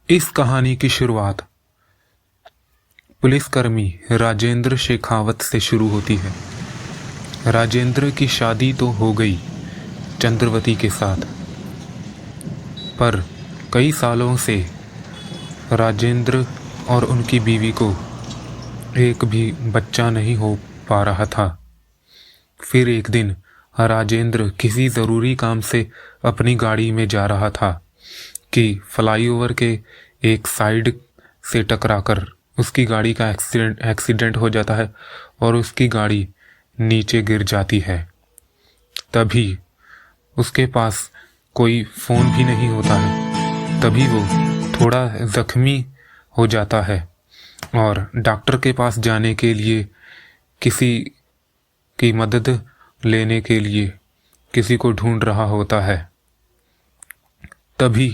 इस कहानी की शुरुआत पुलिसकर्मी राजेंद्र शेखावत से शुरू होती है। राजेंद्र की शादी तो हो गई चंद्रवती के साथ, पर कई सालों से राजेंद्र और उनकी बीवी को एक भी बच्चा नहीं हो पा रहा था। फिर एक दिन राजेंद्र किसी ज़रूरी काम से अपनी गाड़ी में जा रहा था कि फ्लाईओवर के एक साइड से टकराकर उसकी गाड़ी का एक्सीडेंट हो जाता है और उसकी गाड़ी नीचे गिर जाती है। तभी उसके पास कोई फ़ोन भी नहीं होता है। तभी वो थोड़ा ज़ख्मी हो जाता है और डॉक्टर के पास जाने के लिए, किसी की मदद लेने के लिए किसी को ढूंढ रहा होता है। तभी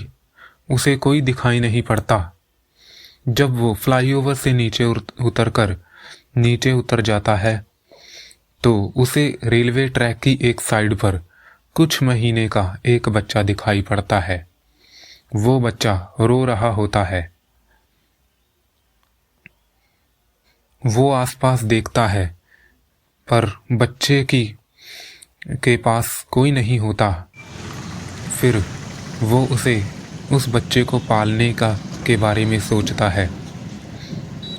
उसे कोई दिखाई नहीं पड़ता। जब वो फ्लाईओवर से नीचे उतर जाता है तो उसे रेलवे ट्रैक की एक साइड पर कुछ महीने का एक बच्चा दिखाई पड़ता है। वो बच्चा रो रहा होता है। वो आसपास देखता है पर बच्चे के पास कोई नहीं होता। फिर वो उस बच्चे को पालने के बारे में सोचता है।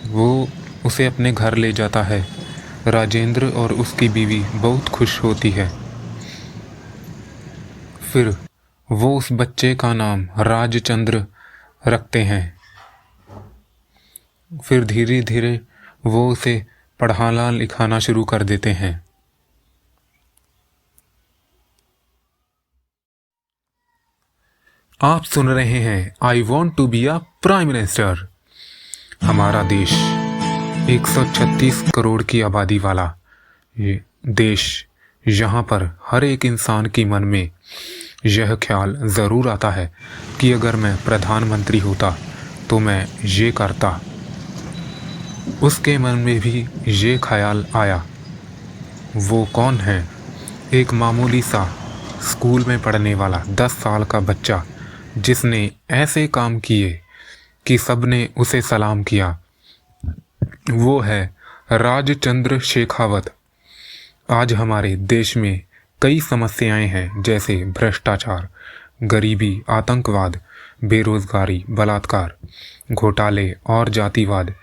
वो उसे अपने घर ले जाता है। राजेंद्र और उसकी बीवी बहुत खुश होती है। फिर वो उस बच्चे का नाम राजचंद्र रखते हैं। फिर धीरे धीरे वो उसे पढ़ाना लिखाना शुरू कर देते हैं। आप सुन रहे हैं I want to be a prime minister. हमारा देश 136 करोड़ की आबादी वाला ये देश, यहाँ पर हर एक इंसान के मन में यह ख्याल ज़रूर आता है कि अगर मैं प्रधानमंत्री होता तो मैं ये करता। उसके मन में भी ये ख्याल आया। वो कौन है? एक मामूली सा स्कूल में पढ़ने वाला 10 साल का बच्चा, जिसने ऐसे काम किए कि सबने उसे सलाम किया। वो है राजचंद्र शेखावत। आज हमारे देश में कई समस्याएं हैं, जैसे भ्रष्टाचार, गरीबी, आतंकवाद, बेरोजगारी, बलात्कार, घोटाले और जातिवाद।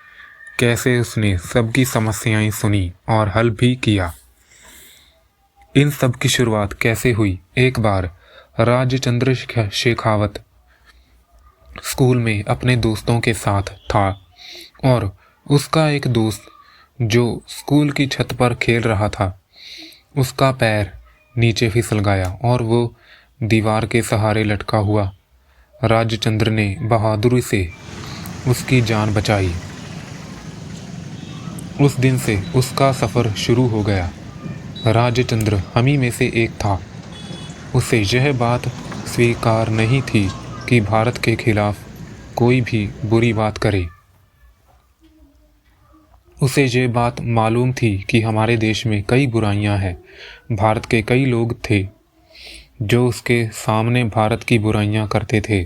कैसे उसने सबकी समस्याएं सुनी और हल भी किया। इन सब की शुरुआत कैसे हुई? एक बार राजचंद्र शेखावत स्कूल में अपने दोस्तों के साथ था और उसका एक दोस्त जो स्कूल की छत पर खेल रहा था, उसका पैर नीचे फिसल गया और वो दीवार के सहारे लटका हुआ। राजचंद्र ने बहादुरी से उसकी जान बचाई। उस दिन से उसका सफ़र शुरू हो गया। राजचंद्र हमी में से एक था। उसे यह बात स्वीकार नहीं थी कि भारत के खिलाफ कोई भी बुरी बात करे। उसे ये बात मालूम थी कि हमारे देश में कई बुराइयां हैं। भारत के कई लोग थे जो उसके सामने भारत की बुराइयां करते थे।